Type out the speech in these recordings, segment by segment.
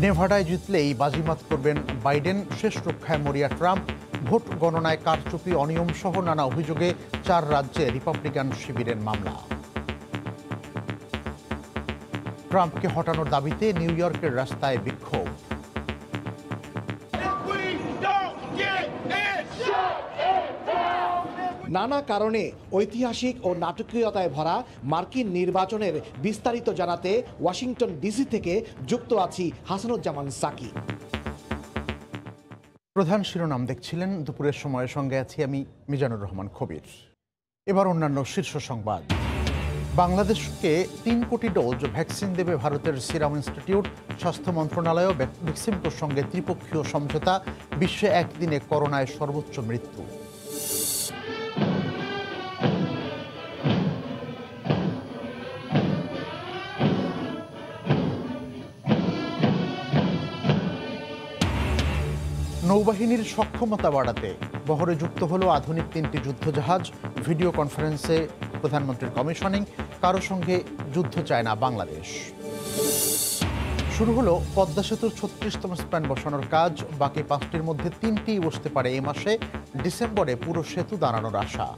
নেভাডায় জিতলেই বাজিমাত করবেন বাইডেন, শেষ রক্ষায় মরিয়া ট্রাম্প। ভোট গণনায় কারচুপি, অনিয়ম সহ নানা অভিযোগে 4 রাজ্যে রিপাবলিকান শিবিরের মামলা। ট্রাম্পকে হটানোর দাবিতে নিউ ইয়র্কের রাস্তায় বিক্ষোভ। নানা কারণে ঐতিহাসিক ও নাটকীয়তায় ভরা মার্কিন নির্বাচনের বিস্তারিত জানাতে ওয়াশিংটন ডিসি থেকে যুক্ত আছি হাসানুজ্জামান সাকি। প্রধান শিরোনাম দেখছিলেন দুপুরের সময়ের সঙ্গে আছি আমি মিজানুর রহমান কবির। এবার অন্যান্য শীর্ষ সংবাদ। বাংলাদেশকে 3 কোটি ডোজ ভ্যাকসিন দেবে ভারতের সিরাম ইনস্টিটিউট। স্বাস্থ্য মন্ত্রণালয় মেক্সিকোর সঙ্গে ত্রিপক্ষীয় সমঝোতা। বিশ্বে একদিনে করোনায় সর্বোচ্চ মৃত্যু। নৌবাহিনীর সক্ষমতা বাড়াতে বহরে যুক্ত হলো আধুনিক 3টি যুদ্ধজাহাজ। ভিডিও কনফারেন্সে প্রধানমন্ত্রীর কমিশনিং। কারো সঙ্গে যুদ্ধ চায় না বাংলাদেশ। শুরু হলো পদ্মা সেতুর 36তম স্প্যান বসানোর কাজ। বাকি 5টির মধ্যে 3টিই বসতে পারে এ মাসে। ডিসেম্বরে পুরো সেতু দাঁড়ানোর আশা।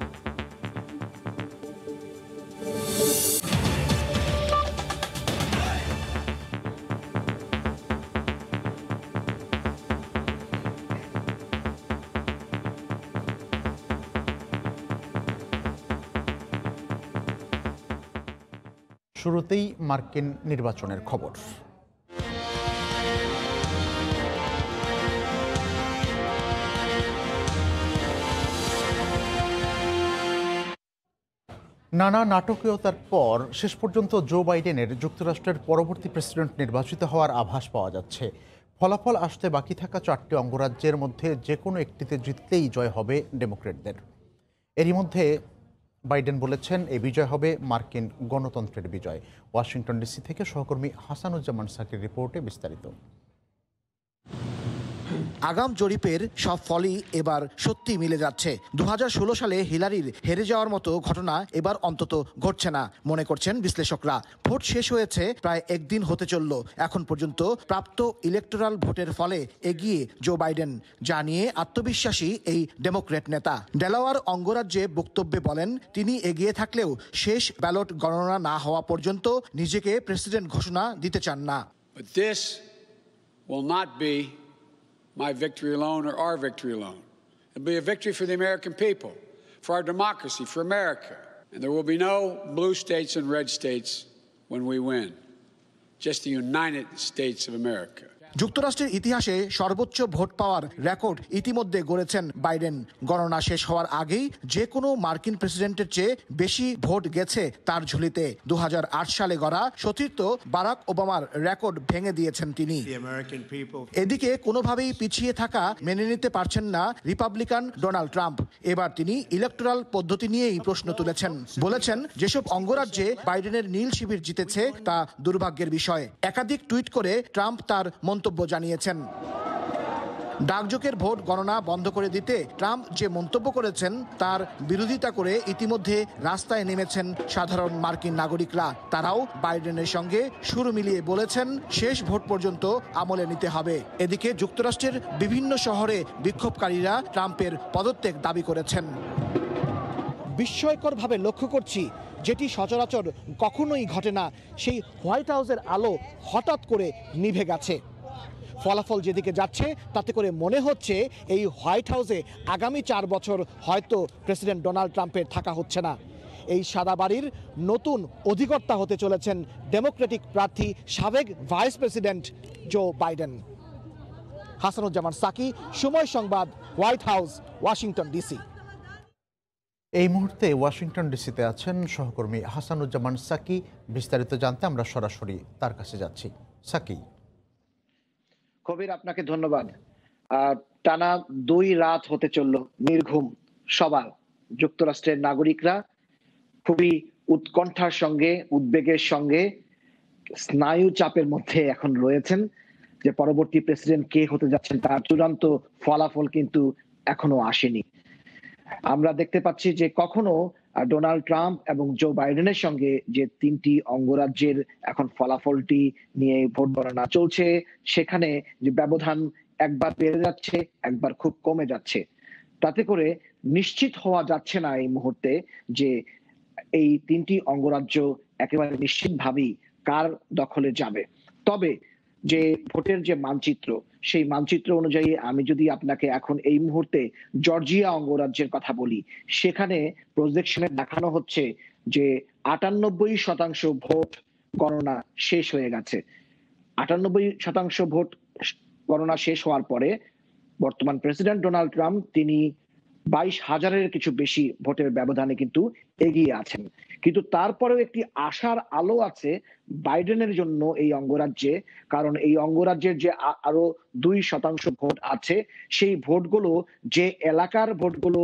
শুরুতেই মার্কিন নির্বাচনের খবর। নানা নাটকীয়তার পর শেষ পর্যন্ত জো বাইডেনের যুক্তরাষ্ট্রের পরবর্তী প্রেসিডেন্ট নির্বাচিত হওয়ার আভাস পাওয়া যাচ্ছে। ফলাফল আসতে বাকি থাকা 4টি অঙ্গরাজ্যের মধ্যে যে কোনো একটিতে জিতলেই জয় হবে ডেমোক্র্যাটদের। এরই মধ্যে বাইডেন বলেছেন এই বিজয় হবে মার্কিন গণতন্ত্রের বিজয়। ওয়াশিংটন ডিসি থেকে সহকর্মী হাসানুজ্জামান সাকির রিপোর্টে বিস্তারিত। আগাম জরিপের সব ফলই এবার সত্যি মিলে যাচ্ছে। 2016 সালে হিলারির হেরে যাওয়ার মতো ঘটনা এবার অন্তত ঘটছে না মনে করছেন বিশ্লেষকরা। ভোট শেষ হয়েছে প্রায় একদিন হতে চলল। এখন পর্যন্ত প্রাপ্ত ইলেকটোরাল ভোটের ফলে এগিয়ে জো বাইডেন, যা নিয়ে আত্মবিশ্বাসী এই ডেমোক্র্যাট নেতা। ডেলাওয়ার অঙ্গরাজ্যে বক্তব্যে বলেন তিনি এগিয়ে থাকলেও শেষ ব্যালট গণনা না হওয়া পর্যন্ত নিজেকে প্রেসিডেন্ট ঘোষণা দিতে চান না। My victory alone or our victory alone. It'll be a victory for the American people, for our democracy, for America. And there will be no blue states and red states when we win. Just the United States of America. যুক্তরাষ্ট্রের ইতিহাসে সর্বোচ্চ vote পাওয়ার record ইতিমধ্যে গড়েছেন Biden. গণনা শেষ হওয়ার আগেই যে কোনো মার্কিন প্রেসিডেন্টের চেয়ে বেশি ভোট গেছে তার ঝুলিতে। 2008 সালে গড়া সতীর্থ বারাক ওবামার রেকর্ড ভেঙে দিয়েছেন তিনি। এদিকে কোনোভাবেই পিছিয়ে থাকা মেনে নিতে পারছেন না রিপাবলিকান ডোনাল্ড ট্রাম্প। এবার তিনি ইলেকটোরাল পদ্ধতি নিয়েই প্রশ্ন তুলেছেন। বলেছেন যেসব অঙ্গরাজ্যে বাইডেনের নীল শিবির জিতেছে তা দুর্ভাগ্যের বিষয়। একাধিক টুইট করে ট্রাম্প তার মন্তব্য জানিয়েছেন। ডাকযোগের ভোট গণনা বন্ধ করে দিতে ট্রাম্প যে মন্তব্য করেছেন তার বিরোধিতা করে ইতিমধ্যে রাস্তায় নেমেছেন সাধারণ মার্কিন নাগরিকরা। তারাও বাইডেনের সঙ্গে সুর মিলিয়ে বলেছেন শেষ ভোট পর্যন্ত আমলে নিতে হবে। এদিকে যুক্তরাষ্ট্রের বিভিন্ন শহরে বিক্ষোভকারীরা ট্রাম্পের পদত্যাগ দাবি করেছেন। বিস্ময়করভাবে লক্ষ্য করছি যেটি সচরাচর কখনোই ঘটে না, সেই হোয়াইট হাউসের আলো হঠাৎ করে নিভে গেছে। ফলাফল যেদিকে যাচ্ছে তাতে করে মনে হচ্ছে এই হোয়াইট হাউসে আগামী 4 বছর হয়তো প্রেসিডেন্ট ডোনাল্ড ট্রাম্পের থাকা হচ্ছে না। এই সাদা বাড়ির নতুন অধিকর্তা হতে চলেছেন ডেমোক্রেটিক প্রার্থী সাবেক vice president Joe Biden. Hasanuzzaman Saki, Somoy Sangbad, white house, Washington DC. এই মুহূর্তে ওয়াশিংটন ডিসিতে আছেন সহকর্মী হাসানুজ্জামান সাকি। বিস্তারিত জানতে আমরা সরাসরি তার কাছে যাচ্ছি। সাকি। কবির, আপনাকে ধন্যবাদ। টানা 2 রাত হতে চলল নির্ঘুম সবার। যুক্তরাষ্ট্রের নাগরিকরা খুবই উৎকণ্ঠার সঙ্গে, উদ্বেগের সঙ্গে, স্নায়ু চাপের মধ্যে এখন রয়েছেন যে পরবর্তী প্রেসিডেন্ট কে হতে যাচ্ছেন তার চূড়ান্ত ফলাফল কিন্তু এখনো আসেনি। আমরা দেখতে পাচ্ছি যে কখনো ডোনাল্ড ট্রাম্প এবং জো বাইডেনের সঙ্গে যে 3টি অঙ্গরাজ্যের এখন ফলাফলটি নিয়ে ভোট গণনা চলছে, সেখানে যে ব্যবধান একবার বেড়ে যাচ্ছে, একবার খুব কমে যাচ্ছে। তাতে করে নিশ্চিত হওয়া যাচ্ছে না এই মুহূর্তে যে এই 3টি অঙ্গরাজ্য একেবারে নিশ্চিতভাবেই কার দখলে যাবে। তবে যে ভোটের যে মানচিত্র, সেই মানচিত্র অনুযায়ী আমি যদি আপনাকে এখন এই মুহূর্তে জর্জিয়া অঙ্গরাজ্যের কথা বলি, সেখানে প্রজেকশনে দেখানো হচ্ছে যে 98% ভোট গণনা শেষ হয়ে গেছে। 98% ভোট গণনা শেষ হওয়ার পরে বর্তমান প্রেসিডেন্ট ডোনাল্ড ট্রাম্প তিনি 22,000-এর কিছু বেশি ভোটের ব্যবধানে কিন্তু এগিয়ে আছেন। কিন্তু তারপরেও একটি আশার আলো আছে বাইডেনের জন্য এই অঙ্গরাজ্যে, কারণ এই অঙ্গরাজ্যের যে আরো 2% ভোট আছে, সেই ভোটগুলো যে এলাকার ভোটগুলো,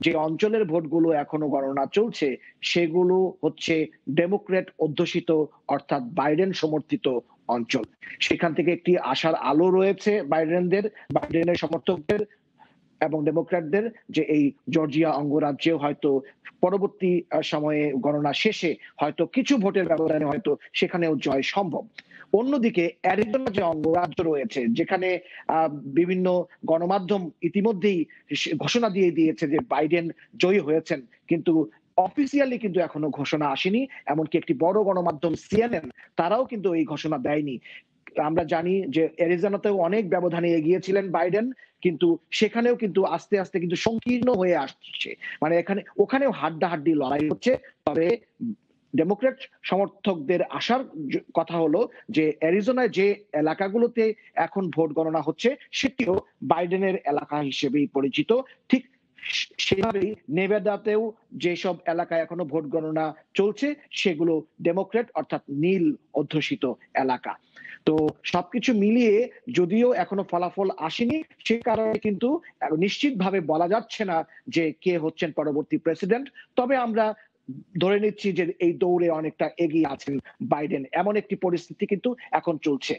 যে অঞ্চলের ভোটগুলো এখনো গণনা চলছে, সেগুলো হচ্ছে ডেমোক্রেট অধ্যুষিত অর্থাৎ বাইডেন সমর্থিত অঞ্চল। সেখান থেকে একটি আশার আলো রয়েছে বাইডেনের সমর্থকদের এবং ডেমোক্র্যাটদের, যে এই জর্জিয়া অঙ্গরাজ্যে হয়তো পরবর্তী সময়ে গণনা শেষে হয়তো কিছু ভোটের ব্যবধানে হয়তো সেখানেও জয় সম্ভব। অন্যদিকে অ্যারিজোনা যে অঙ্গরাজ্য রয়েছে, যেখানে বিভিন্ন গণমাধ্যম ইতিমধ্যেই ঘোষণা দিয়ে দিয়েছে যে বাইডেন জয়ী হয়েছেন, কিন্তু অফিসিয়ালি কিন্তু এখনো ঘোষণা আসেনি। এমনকি একটি বড় গণমাধ্যম সিএনএন তারাও কিন্তু এই ঘোষণা দেয়নি। আমরা জানি যে অ্যারিজোনাতেও অনেক ব্যবধানে এগিয়েছিলেন বাইডেন, কিন্তু সেখানেও কিন্তু আস্তে আস্তে কিন্তু সংকীর্ণ হয়ে আসছে। মানে ওখানেও হাড্ডাহাড্ডি লড়াই হচ্ছে। তবে ডেমোক্রেট সমর্থকদের আশার কথা হলো যে অ্যারিজোনায় যে এলাকাগুলোতে এখন ভোট গণনা হচ্ছে, সেটিও বাইডেনের এলাকা হিসেবেই পরিচিত। ঠিক সেভাবেই নেভাদাতেও যেসব এলাকায় এখনো ভোট গণনা চলছে, সেগুলো ডেমোক্রেট অর্থাৎ নীল অধ্যুষিত এলাকা। তো সবকিছু মিলিয়ে যদিও এখনো ফলাফল আসেনি, সে কারণে কিন্তু নিশ্চিতভাবে বলা যাচ্ছে না যে কে হচ্ছেন পরবর্তী প্রেসিডেন্ট। তবে আমরা ধরে নিচ্ছি যে এই দৌড়ে অনেকটা এগিয়ে আছেন বাইডেন, এমন একটি পরিস্থিতি কিন্তু এখন চলছে।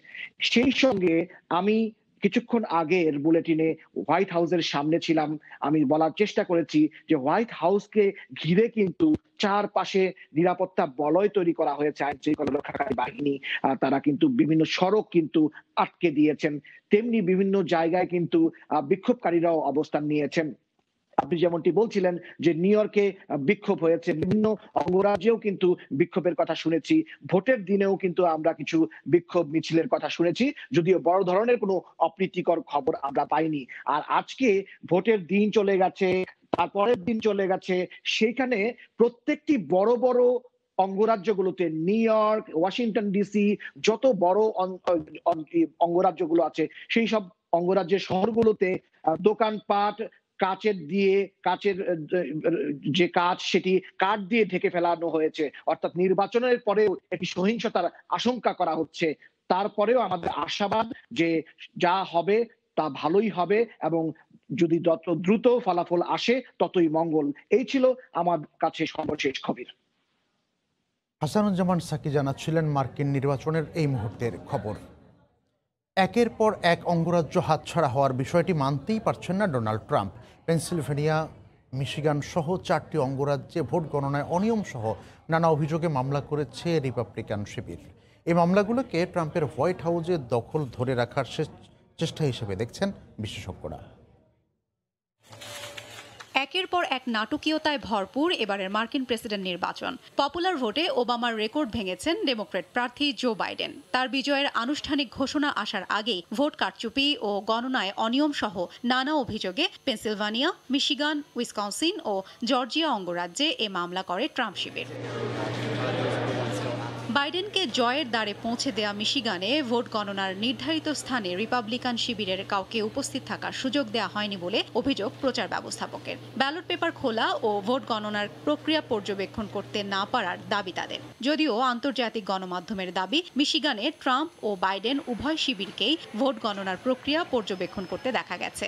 সেই সঙ্গে আমি কিছুক্ষণ আগের বুলেটিনে হোয়াইট হাউসের সামনে ছিলাম, আমি বলার চেষ্টা করেছি যে হোয়াইট হাউসকে ঘিরে কিন্তু চারপাশে নিরাপত্তা বলয় তৈরি করা হয়েছে, আইন শৃঙ্খলা রক্ষাকারী বাহিনী তারা কিন্তু বিভিন্ন সড়ক কিন্তু আটকে দিয়েছেন, তেমনি বিভিন্ন জায়গায় কিন্তু বিক্ষোভকারীরাও অবস্থান নিয়েছেন। আপনি যেমনটি বলছিলেন যে নিউ ইয়র্কে বিক্ষোভ হয়েছে, বিভিন্ন অঙ্গরাজ্যেও কিন্তু বিক্ষোভের কথা শুনেছি, ভোটের দিনেও কিন্তু আমরা কিছু বিক্ষোভ মিছিলের কথা শুনেছি, যদিও বড় ধরনের কোনো অপ্রীতিকর খবর আমরা পাইনি। আর আজকে ভোটের দিন চলে গেছে, তারপরের দিন চলে গেছে, সেখানে প্রত্যেকটি বড় বড় অঙ্গরাজ্যগুলোতে, নিউ ইয়র্ক, ওয়াশিংটন ডিসি, যত বড় অঙ্গরাজ্যগুলো আছে, সেই সব অঙ্গরাজ্যের শহরগুলোতে দোকানপাট কাচের যে কাচ, সেটি কাঠ দিয়ে ঢেকে ফেলানো হয়েছে। অর্থাৎ নির্বাচনের পরেও একটি সহিংসতার আশঙ্কা করা হচ্ছে। তারপরেও আমাদের আশাবাদ যে যা হবে তা ভালোই হবে, এবং যদি যত দ্রুত ফলাফল আসে ততই মঙ্গল। এই ছিল আমার কাছে সর্বশেষ খবর। হাসানুজ্জামান সাকি জানাচ্ছিলেন মার্কিন নির্বাচনের এই মুহূর্তের খবর। একের পর এক অঙ্গরাজ্য হাতছাড়া হওয়ার বিষয়টি মানতেই পারছেন না ডোনাল্ড ট্রাম্প। পেনসিলভেনিয়া, মিশিগান সহ 4টি অঙ্গরাজ্যে ভোট গণনায় অনিয়ম সহ নানা অভিযোগে মামলা করেছে রিপাবলিকান শিবির। এই মামলাগুলোকে ট্রাম্পের হোয়াইট হাউসের দখল ধরে রাখার শেষ চেষ্টা হিসেবে দেখছেন বিশেষজ্ঞরা। একের পর এক নাটকীয়তায় ভরপুর এবারের মার্কিন প্রেসিডেন্ট নির্বাচন। পপুলার ভোটে ওবামার রেকর্ড ভেঙেছেন ডেমোক্র্যাট প্রার্থী জো বাইডেন। তার বিজয়ের আনুষ্ঠানিক ঘোষণা আসার আগেই ভোট কারচুপি ও গণনায় অনিয়ম সহ নানা অভিযোগে পেনসিলভানিয়া, মিশিগান, উইসকনসিন ও জর্জিয়া অঙ্গরাজ্যে এ মামলা করে ট্রাম্প শিবির। বাইডেনকে জয়ের দ্বারে পৌঁছে দেয়া মিশিগানে ভোট গণনার নির্ধারিত স্থানে রিপাবলিকান শিবিরের কাউকে উপস্থিত থাকার সুযোগ দেওয়া হয়নি বলে অভিযোগ প্রচার ব্যবস্থাপকের। ব্যালট পেপার খোলা ও ভোট গণনার প্রক্রিয়া পর্যবেক্ষণ করতে না পারার দাবি তাদের। যদিও আন্তর্জাতিক গণমাধ্যমের দাবি, মিশিগানে ট্রাম্প ও বাইডেন উভয় শিবিরকেই ভোট গণনার প্রক্রিয়া পর্যবেক্ষণ করতে দেখা গেছে।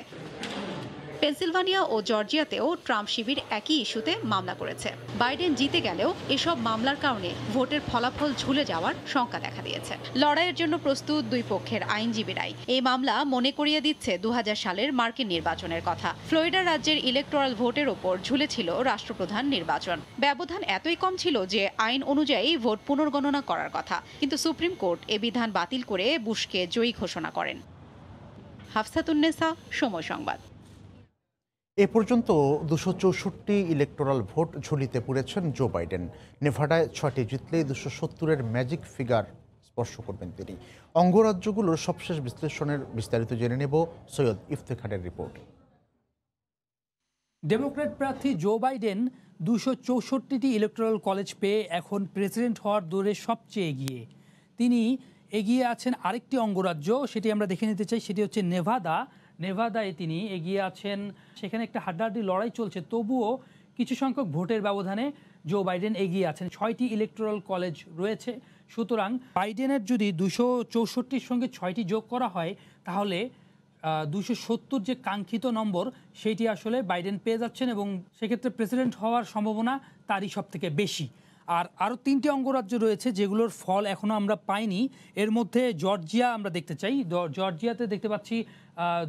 পেনসিলভানিয়া ও জর্জিয়াতেও ট্রাম্প শিবির একই ইস্যুতে মামলা করেছে। বাইডেন জিতে গেলেও এসব মামলার কারণে ভোটের ফলাফল ঝুলে যাওয়ার শঙ্কা দেখা দিয়েছে। লড়াইয়ের জন্য প্রস্তুত দুই পক্ষের আইনজীবীরাই। এই মামলা মনে করিয়ে দিচ্ছে 2000 সালের মার্কিন নির্বাচনের কথা। ফ্লোরিডা রাজ্যের ইলেকটোরাল ভোটের ওপর ঝুলেছিল রাষ্ট্রপ্রধান নির্বাচন। ব্যবধান এতই কম ছিল যে আইন অনুযায়ী ভোট পুনর্গণনা করার কথা, কিন্তু সুপ্রিম কোর্ট এ বিধান বাতিল করে বুশকে জয়ী ঘোষণা করেন। হাফসাতুন্নেসা, সময় সংবাদ। এ পর্যন্ত 264 ইলেকটোরাল ভোট ঝুলিতে পড়েছেন জো বাইডেন। নেভাডায় 6টি জিতলে 270-এর ম্যাজিক ফিগার স্পর্শ করবেন তিনি। অঙ্গরাজ্যগুলোর সবশেষ বিশ্লেষণের বিস্তারিত জেনে নেব সৈয়দ ইফতেখারের রিপোর্টে। ডেমোক্র্যাট প্রার্থী জো বাইডেন 264টি ইলেকটোরাল কলেজ পেয়ে এখন প্রেসিডেন্ট হওয়ার দৌড়ে সবচেয়ে এগিয়ে। তিনি এগিয়ে আছেন আরেকটি অঙ্গরাজ্য, সেটি আমরা দেখে নিতে চাই। সেটি হচ্ছে নেভাদায় তিনি এগিয়ে আছেন। সেখানে একটা হাড্ডাহাড্ডি লড়াই চলছে, তবুও কিছু সংখ্যক ভোটের ব্যবধানে জো বাইডেন এগিয়ে আছেন। 6টি ইলেকটোরাল কলেজ রয়েছে, সুতরাং বাইডেনের যদি 264-র সঙ্গে 6টি যোগ করা হয় তাহলে 270 যে কাঙ্ক্ষিত নম্বর সেইটি আসলে বাইডেন পেয়ে যাচ্ছেন, এবং সেক্ষেত্রে প্রেসিডেন্ট হওয়ার সম্ভাবনা তারই সব থেকে বেশি। আর আরও 3টি অঙ্গরাজ্য রয়েছে যেগুলোর ফল এখনও আমরা পাইনি। এর মধ্যে জর্জিয়া আমরা দেখতে চাই। জর্জিয়াতে দেখতে পাচ্ছি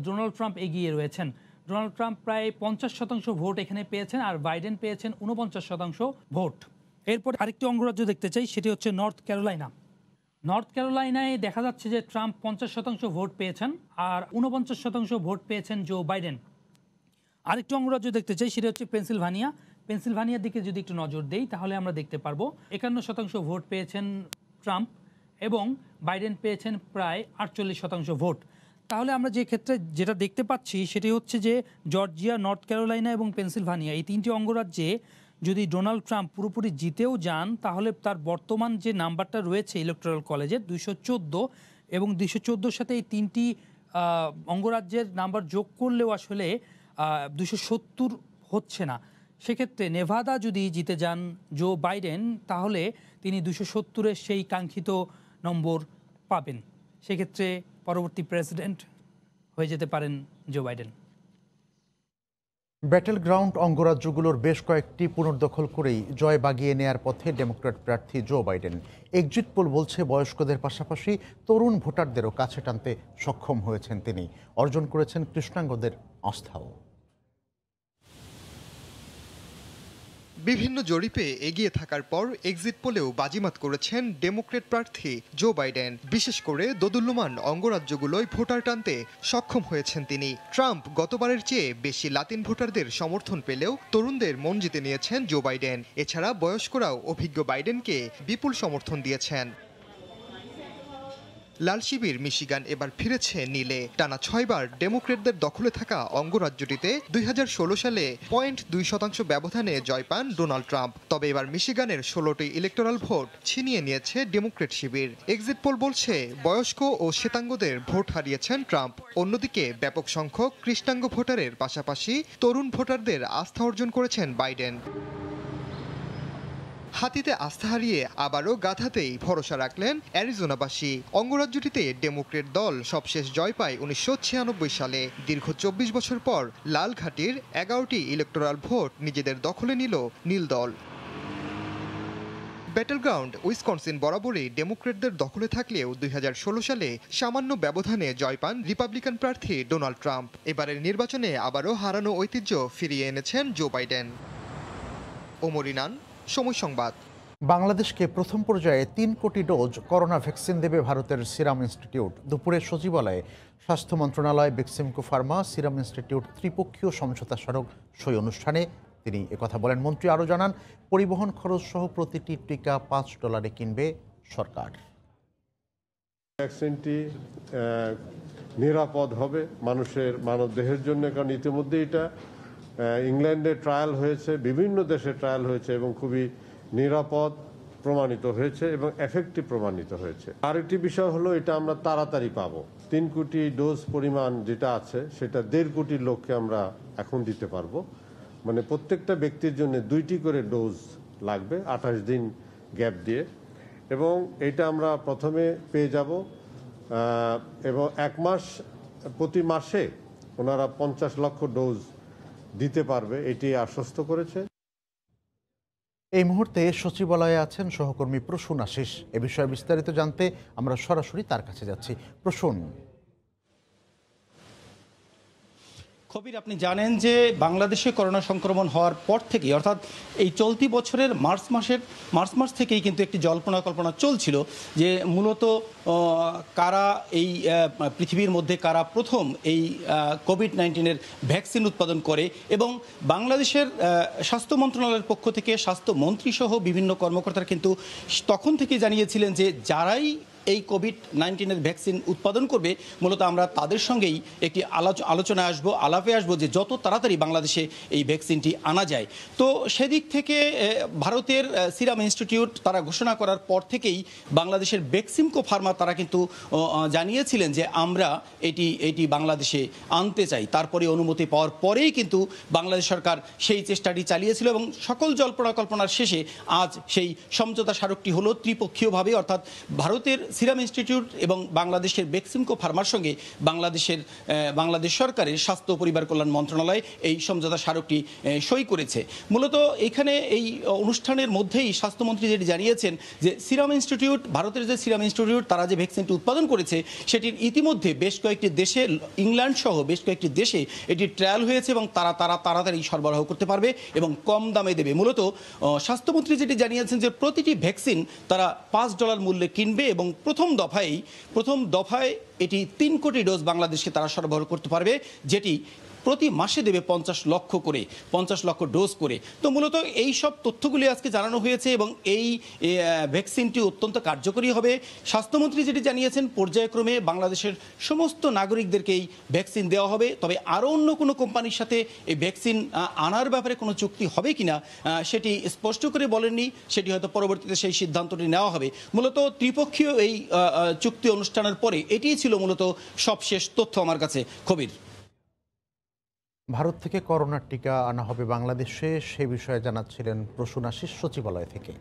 ডোনাল্ড ট্রাম্প এগিয়ে রয়েছেন। ডোনাল্ড ট্রাম্প প্রায় 50% ভোট এখানে পেয়েছেন, আর বাইডেন পেয়েছেন 49% ভোট। এরপর আরেকটি অঙ্গরাজ্য দেখতে চাই, সেটি হচ্ছে নর্থ ক্যারোলাইনায় দেখা যাচ্ছে যে ট্রাম্প 50% ভোট পেয়েছেন, আর 49% ভোট পেয়েছেন জো বাইডেন। আরেকটি অঙ্গরাজ্য দেখতে চাই, সেটা হচ্ছে পেনসিলভানিয়ার দিকে যদি একটু নজর দেই তাহলে আমরা দেখতে পারবো 51% ভোট পেয়েছেন ট্রাম্প এবং বাইডেন পেয়েছেন প্রায় 48% ভোট। তাহলে আমরা যে ক্ষেত্রে যেটা দেখতে পাচ্ছি সেটি হচ্ছে যে জর্জিয়া, নর্থ ক্যারোলাইনা এবং পেনসিলভানিয়া, এই 3টি অঙ্গরাজ্যে যদি ডোনাল্ড ট্রাম্প পুরোপুরি জিতেও যান তাহলে তার বর্তমান যে নাম্বারটা রয়েছে ইলেকটোরাল কলেজের 214, এবং 214-র সাথে এই 3টি অঙ্গরাজ্যের নাম্বার যোগ করলেও আসলে 270 হচ্ছে না। সেক্ষেত্রে নেভাদা যদি জিতে যান জো বাইডেন তাহলে তিনি 270-এর সেই কাঙ্ক্ষিত নম্বর পাবেন। সেক্ষেত্রে পরবর্তী প্রেসিডেন্ট হয়ে যেতে পারেন জো বাইডেন। ব্যাটেল গ্রাউন্ড অঙ্গরাজ্যগুলোর বেশ কয়েকটি পুনর্দখল করেই জয় বাগিয়ে নেয়ার পথে ডেমোক্র্যাট প্রার্থী জো বাইডেন। এক্সিট পোল বলছে বয়স্কদের পাশাপাশি তরুণ ভোটারদেরও কাছে টানতে সক্ষম হয়েছেন তিনি। অর্জন করেছেন কৃষ্ণাঙ্গদের আস্থাও। বিভিন্ন জরিপে এগিয়ে থাকার পর এক্সিট পোলেও বাজিমাত করেছেন ডেমোক্র্যাট প্রার্থী জো বাইডেন। বিশেষ করে দোদুল্যমান অঙ্গরাজ্যগুলোয় ভোটার টানতে সক্ষম হয়েছেন তিনি। ট্রাম্প গতবারের চেয়ে বেশি লাতিন ভোটারদের সমর্থন পেলেও তরুণদের মন জিতে নিয়েছেন জো বাইডেন। এছাড়া বয়স্করাও অভিজ্ঞ বাইডেনকে বিপুল সমর্থন দিয়েছেন। লাল শিবির মিশিগান এবার ফিরেছে নীলে। টানা 6 বার ডেমোক্র্যাটদের দখলে থাকা অঙ্গরাজ্যটিতে 2016 সালে 0.2% ব্যবধানে জয় পান ডোনাল্ড ট্রাম্প। তবে এবার মিশিগানের 16টি ইলেকটোরাল ভোট ছিনিয়ে নিয়েছে ডেমোক্র্যাট শিবির। এক্সিট পোল বলছে বয়স্ক ও শ্বেতাঙ্গদের ভোট হারিয়েছেন ট্রাম্প। অন্যদিকে ব্যাপক সংখ্যক কৃষ্ণাঙ্গ ভোটারের পাশাপাশি তরুণ ভোটারদের আস্থা অর্জন করেছেন বাইডেন। হাতিতে আস্থা হারিয়ে আবারও গাধাতেই ভরসা রাখলেন অ্যারিজোনাবাসী। অঙ্গরাজ্যটিতে ডেমোক্র্যাট দল সবশেষ জয় পায় 1996 সালে। দীর্ঘ 24 বছর পর লাল ঘাটির 11টি ইলেকটোরাল ভোট নিজেদের দখলে নিল নীল দল। ব্যাটেল গ্রাউন্ড উইসকনসিন বরাবরই ডেমোক্র্যাটদের দখলে থাকলেও 2016 সালে সামান্য ব্যবধানে জয় পান রিপাবলিকান প্রার্থী ডোনাল্ড ট্রাম্প। এবারের নির্বাচনে আবারও হারানো ঐতিহ্য ফিরিয়ে এনেছেন জো বাইডেন। ওমর ইনান, সময় সংবাদ। বাংলাদেশকে প্রথম পর্যায়ে 3 কোটি ডোজ করোনা ভ্যাকসিন দেবে ভারতের সিরাম ইনস্টিটিউট। দুপুরে সচিবালয়ে স্বাস্থ্য মন্ত্রণালয়, বেক্সিমকো ফার্মা, সিরাম ইনস্টিটিউট ত্রিপক্ষীয় সমঝোতা স্মারক সই অনুষ্ঠানে তিনি একথা বলেন। মন্ত্রী আরও জানান, পরিবহন খরচ সহ প্রতিটি টিকা $5 কিনবে সরকার। ভ্যাকসিনটি নিরাপদ হবে মানবদেহের জন্য, কারণ ইতিমধ্যে এটা ইংল্যান্ডে ট্রায়াল হয়েছে, বিভিন্ন দেশে ট্রায়াল হয়েছে এবং খুবই নিরাপদ প্রমাণিত হয়েছে এবং এফেক্টিভ প্রমাণিত হয়েছে। আরেকটি বিষয় হলো এটা আমরা তাড়াতাড়ি পাবো। 3 কোটি ডোজ পরিমাণ যেটা আছে সেটা 1.5 কোটি লোককে আমরা এখন দিতে পারবো। মানে প্রত্যেকটা ব্যক্তির জন্য 2টি করে ডোজ লাগবে 28 দিন গ্যাপ দিয়ে, এবং এটা আমরা প্রথমে পেয়ে যাব এবং 1 মাস প্রতি মাসে ওনারা 50 লক্ষ ডোজ দিতে পারবে এটি আশ্বস্ত করেছে। এই মুহূর্তে সচিবালয়ে আছেন সহকর্মী প্রসূন আশিস। এ বিষয়ে বিস্তারিত জানতে আমরা সরাসরি তার কাছে যাচ্ছি। প্রসূন, কবির, আপনি জানেন যে বাংলাদেশে করোনা সংক্রমণ হওয়ার পর থেকে, অর্থাৎ এই চলতি বছরের মার্চ মাস থেকেই কিন্তু একটি জল্পনা কল্পনা চলছিল যে মূলত কারা এই পৃথিবীর মধ্যে কারা প্রথম এই কোভিড-19-এর ভ্যাকসিন উৎপাদন করে, এবং বাংলাদেশের স্বাস্থ্য মন্ত্রণালয়ের পক্ষ থেকে স্বাস্থ্যমন্ত্রী সহ বিভিন্ন কর্মকর্তারা কিন্তু তখন থেকেই জানিয়েছিলেন যে যারাই এই কোভিড-19-এর ভ্যাকসিন উৎপাদন করবে মূলত আমরা তাদের সঙ্গেই একটি আলোচনায় আলাপে আসবো যে যত তাড়াতাড়ি বাংলাদেশে এই ভ্যাকসিনটি আনা যায়। তো সেদিক থেকে ভারতের সিরাম ইনস্টিটিউট তারা ঘোষণা করার পর থেকেই বাংলাদেশের বেক্সিমকো ফার্মা তারা কিন্তু জানিয়েছিলেন যে আমরা এটি বাংলাদেশে আনতে চাই। তারপরে অনুমতি পাওয়ার পরেই কিন্তু বাংলাদেশ সরকার সেই চেষ্টাটি চালিয়েছিল এবং সকল জল্পনা কল্পনার শেষে আজ সেই সমঝোতা স্মারকটি হলো ত্রিপক্ষীয়ভাবে, অর্থাৎ ভারতের সিরাম ইনস্টিটিউট এবং বাংলাদেশের বেক্সিমকো ফার্মার সঙ্গে বাংলাদেশ সরকারের স্বাস্থ্য পরিবার কল্যাণ মন্ত্রণালয় এই সমঝোতা স্মারকটি সই করেছে। মূলত এখানে এই অনুষ্ঠানের মধ্যেই স্বাস্থ্যমন্ত্রী যেটি জানিয়েছেন যে ভারতের যে সিরাম ইনস্টিটিউট তারা যে ভ্যাকসিনটি উৎপাদন করেছে সেটির ইতিমধ্যে বেশ কয়েকটি দেশে, ইংল্যান্ড সহ বেশ কয়েকটি দেশে এটি ট্রায়াল হয়েছে এবং তারা তাড়াতাড়ি সরবরাহ করতে পারবে এবং কম দামে দেবে। মূলত স্বাস্থ্যমন্ত্রী যেটি জানিয়েছেন যে প্রতিটি ভ্যাকসিন তারা $5 মূল্যে কিনবে এবং প্রথম দফায় এটি 3 কোটি ডোজ বাংলাদেশকে তারা সরবরাহ করতে পারবে, যেটি প্রতি মাসে দেবে 50 লক্ষ ডোজ করে। তো মূলত এই সব তথ্যগুলি আজকে জানানো হয়েছে এবং এই ভ্যাকসিনটি অত্যন্ত কার্যকরী হবে। স্বাস্থ্যমন্ত্রী যেটি জানিয়েছেন পর্যায়ক্রমে বাংলাদেশের সমস্ত নাগরিকদেরকেই ভ্যাকসিন দেওয়া হবে, তবে আরও অন্য কোনো কোম্পানির সাথে এই ভ্যাকসিন আনার ব্যাপারে কোনো চুক্তি হবে কিনা সেটি স্পষ্ট করে বলেননি, সেটি হয়তো পরবর্তীতে সেই সিদ্ধান্তটি নেওয়া হবে। মূলত ত্রিপক্ষীয় এই চুক্তি অনুষ্ঠানের পরে এটিই ছিল মূলত সবশেষ তথ্য আমার কাছে। কবির, ভারত থেকে করোনার টিকা আনা হবে বাংলাদেশে, সে বিষয়ে জানাচ্ছিলেন প্রসূন আশিস সচিবালয় থেকে।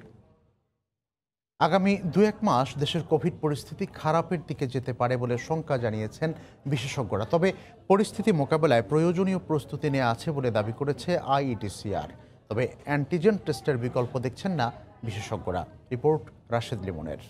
আগামী 2-1 মাস দেশের কোভিড পরিস্থিতি খারাপের দিকে যেতে পারে বলে শঙ্কা জানিয়েছেন বিশেষজ্ঞরা। তবে পরিস্থিতি মোকাবেলায় প্রয়োজনীয় প্রস্তুতি নেওয়া আছে বলে দাবি করেছে IETCR। তবে অ্যান্টিজেন টেস্টের বিকল্প দেখছেন না বিশেষজ্ঞরা। রিপোর্ট রাশেদ লিমনের।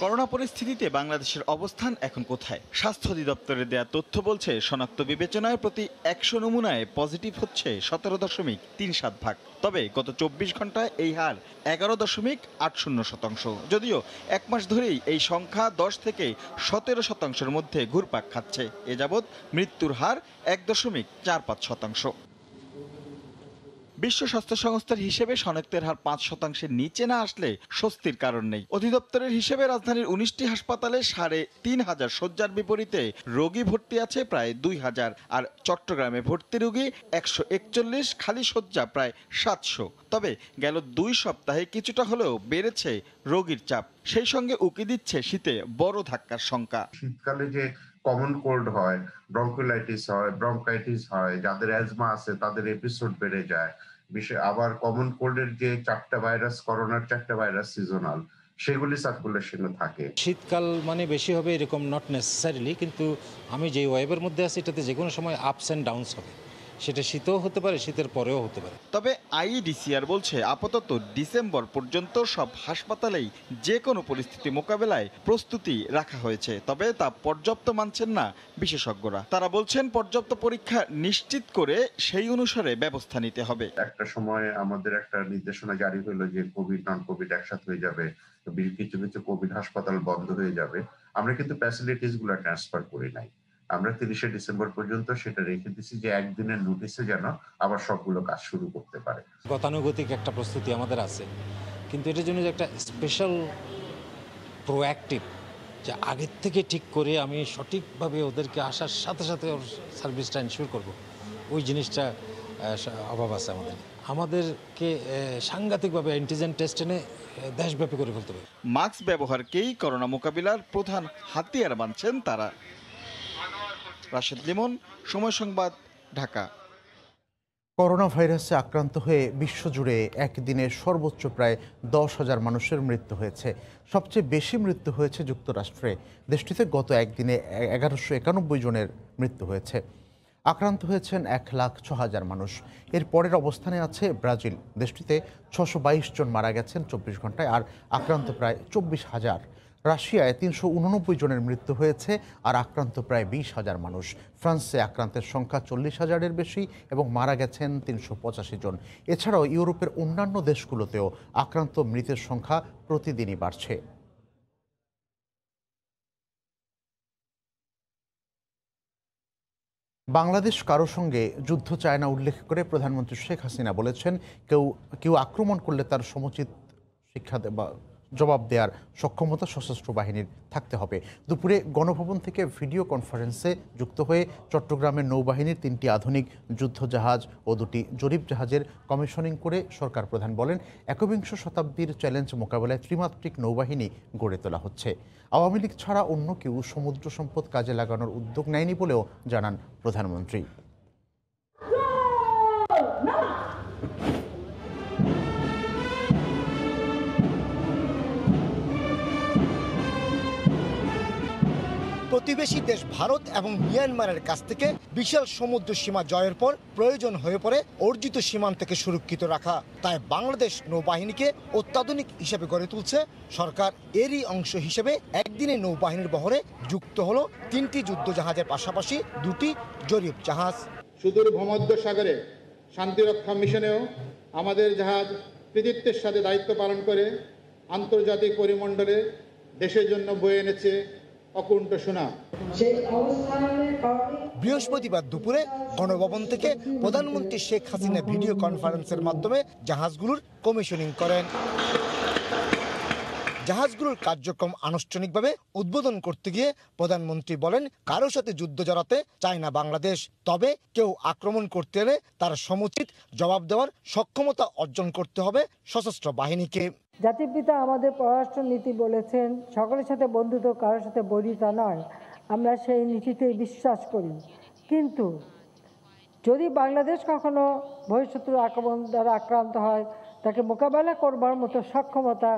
করোনা পরিস্থিতিতে বাংলাদেশের অবস্থান এখন কোথায়? স্বাস্থ্য অধিদপ্তরের দেয়া তথ্য বলছে শনাক্ত বিবেচনায় প্রতি 100 নমুনায় পজিটিভ হচ্ছে 17.37%। তবে গত 24 ঘন্টায় এই হার 11.80%। যদিও 1 মাস ধরেই এই সংখ্যা 10 থেকে 17%-এর মধ্যে ঘুরপাক খাচ্ছে। এ যাবৎ মৃত্যুর হার 1.45%। বিশ্ব স্বাস্থ্য সংস্থার হিসেবে শনাক্তের হার 5%-এর নিচে না আসলে স্বস্তির কারণ নেই। অধিদপ্তরের হিসেবে রাজধানীর 19টি হাসপাতালে 3,500 শয্যার বিপরীতে রোগী ভর্তি আছে প্রায় 2,000, আর চট্টগ্রামে ভর্তি রোগী 141, খালি শয্যা প্রায় 700। তবে গেল 2 সপ্তাহে কিছুটা হলেও বেড়েছে রোগীর চাপ, সেই সঙ্গে উকি দিচ্ছে শীতে বড় ধাক্কার শঙ্কা। শীতকালে যে কমন কোল্ড হয়, ব্রঙ্কিওলাইটিস হয়, ব্রঙ্কাইটিস হয়, যাদের অ্যাজমা আছে তাদের এপিসোড বেড়ে যায়। আবার কমন কোল্ডের যে 4টা ভাইরাস, করোনার 4টা ভাইরাস সিজনাল, সেগুলি সার্কুলেশনে থাকে। শীতকাল মানে বেশি হবে এরকম নট নেসেসারিলি, কিন্তু আমি যে ওয়েভের মধ্যে আছি এটাতে যে কোনো সময় আপস অ্যান্ড ডাউনস হবে, সেটা শীতও হতে পারে, শীতের পরেও হতে পারে। তবে IEDCR বলছে আপাতত ডিসেম্বর পর্যন্ত সব হাসপাতালেই যে কোনো পরিস্থিতি মোকাবেলায় প্রস্তুতি রাখা হয়েছে, তবে তা পর্যাপ্ত মানছেন না বিশেষজ্ঞরা। তারা বলছেন পর্যাপ্ত পরীক্ষা নিশ্চিত করে সেই অনুসারে ব্যবস্থা নিতে হবে। একটা সময় আমাদের একটা নির্দেশনা জারি হলো যে কোভিড নন কোভিড একসাথে হয়ে যাবে, কিছু কিছু কোভিড হাসপাতাল বন্ধ হয়ে যাবে। আমরা কিন্তু ফ্যাসিলিটিস গুলো ট্রান্সফার করি নাই। আমরা 30শে ডিসেম্বর পর্যন্ত সেটা রেখে দিছি যে একদিনের নোটিশে যেন আবার সবগুলো কাজ শুরু করতে পারে। গতানুগতিক একটা প্রস্তুতি আমাদের আছে, কিন্তু এটার জন্য যে একটা স্পেশাল প্রোঅ্যাক্টিভ, যে আগের থেকে ঠিক করে আমি সঠিকভাবে ওদেরকে আসার সাথে সাথে ওর সার্ভিসটা এনশিওর করব, ওই জিনিসটা অভাব আছে আমাদেরকে সাংঘাতিকভাবে অ্যান্টিজেন টেস্ট এনে দেশব্যাপী করে ফেলতে হবে। মাস্ক ব্যবহারকেই করোনা মোকাবিলার প্রধান হাতিয়ার মানছেন তারা। রাশেদ লিমন, সময় সংবাদ, ঢাকা। করোনা ভাইরাসে আক্রান্ত হয়ে বিশ্বজুড়ে একদিনে সর্বোচ্চ প্রায় 10,000 মানুষের মৃত্যু হয়েছে। সবচেয়ে বেশি মৃত্যু হয়েছে যুক্তরাষ্ট্রে। দেশটিতে গত একদিনে 1191 জনের মৃত্যু হয়েছে। আক্রান্ত হয়েছেন 1,06,000 মানুষ। এর পরের অবস্থানে আছে ব্রাজিল। দেশটিতে 622 জন মারা গেছেন 24 ঘন্টায়, আর আক্রান্ত প্রায় 24,000। রাশিয়ায় 389 জনের মৃত্যু হয়েছে, আর আক্রান্ত প্রায় 20,000 মানুষ। ফ্রান্সে আক্রান্তের সংখ্যা 40,000-এর বেশি এবং মারা গেছেন 385 জন। এছাড়াও ইউরোপের অন্যান্য দেশগুলোতেও আক্রান্ত মৃতের সংখ্যা প্রতিদিনই বাড়ছে। বাংলাদেশ কারো সঙ্গে যুদ্ধ চায় না উল্লেখ করে প্রধানমন্ত্রী শেখ হাসিনা বলেছেন, কেউ আক্রমণ করলে তার সমুচিত শিক্ষা বা জবাব দেওয়ার সক্ষমতা সশস্ত্র বাহিনীর থাকতে হবে। দুপুরে গণভবন থেকে ভিডিও কনফারেন্সে যুক্ত হয়ে চট্টগ্রামের নৌবাহিনীর 3টি আধুনিক যুদ্ধজাহাজ ও 2টি জরিপ জাহাজের কমিশনিং করে সরকার প্রধান বলেন, একবিংশ শতাব্দীর চ্যালেঞ্জ মোকাবেলায় ত্রিমাত্রিক নৌবাহিনী গড়ে তোলা হচ্ছে। আওয়ামী লীগ ছাড়া অন্য কেউ সমুদ্র সম্পদ কাজে লাগানোর উদ্যোগ নেয়নি বলেও জানান প্রধানমন্ত্রী। প্রতিবেশী দেশ ভারত এবং মিয়ানমারের কাছ থেকে বিশাল সমুদ্র সীমা জয়ের পর প্রয়োজন হয়ে পড়ে অর্জিত সীমান্তকে সুরক্ষিত রাখা। তাই বাংলাদেশ নৌবাহিনীকে অত্যাধুনিক হিসেবে গড়ে তুলছে সরকার। এরই অংশ হিসেবে একদিনে নৌবাহিনীর বহরে যুক্ত হলো 3টি যুদ্ধজাহাজের পাশাপাশি 2টি জরিপ জাহাজ। সুদূর ভূমধ্যসাগরে শান্তিরক্ষা মিশনেও আমাদের জাহাজ কৃতিত্বের সাথে দায়িত্ব পালন করে আন্তর্জাতিক পরিমণ্ডলে দেশের জন্য বয়ে এনেছে অকুণ্ঠ সুনাম। বৃহস্পতিবার দুপুরে গণভবন থেকে প্রধানমন্ত্রী শেখ হাসিনা ভিডিও কনফারেন্সের মাধ্যমে জাহাজগুলোর কমিশনিং করেন। জাহাজগুলোর কার্যক্রম আনুষ্ঠানিকভাবে উদ্বোধন করতে গিয়ে প্রধানমন্ত্রী বলেন, কারো সাথে যুদ্ধ জড়াতে চায় না বাংলাদেশ, তবে কেউ আক্রমণ করতে এলে তার সমুচিত জবাব দেওয়ার সক্ষমতা অর্জন করতে হবে সশস্ত্র বাহিনীকে। জাতির পিতা আমাদের পররাষ্ট্র নীতি বলেছেন, সকলের সাথে বন্ধুত্ব, কারোর সাথে বৈরিতা নয়। আমরা সেই নীতিতেই বিশ্বাস করি। কিন্তু যদি বাংলাদেশ কখনো বহিঃশত্রুর আক্রমণ দ্বারা আক্রান্ত হয়, তাকে মোকাবেলা করবার মতো সক্ষমতা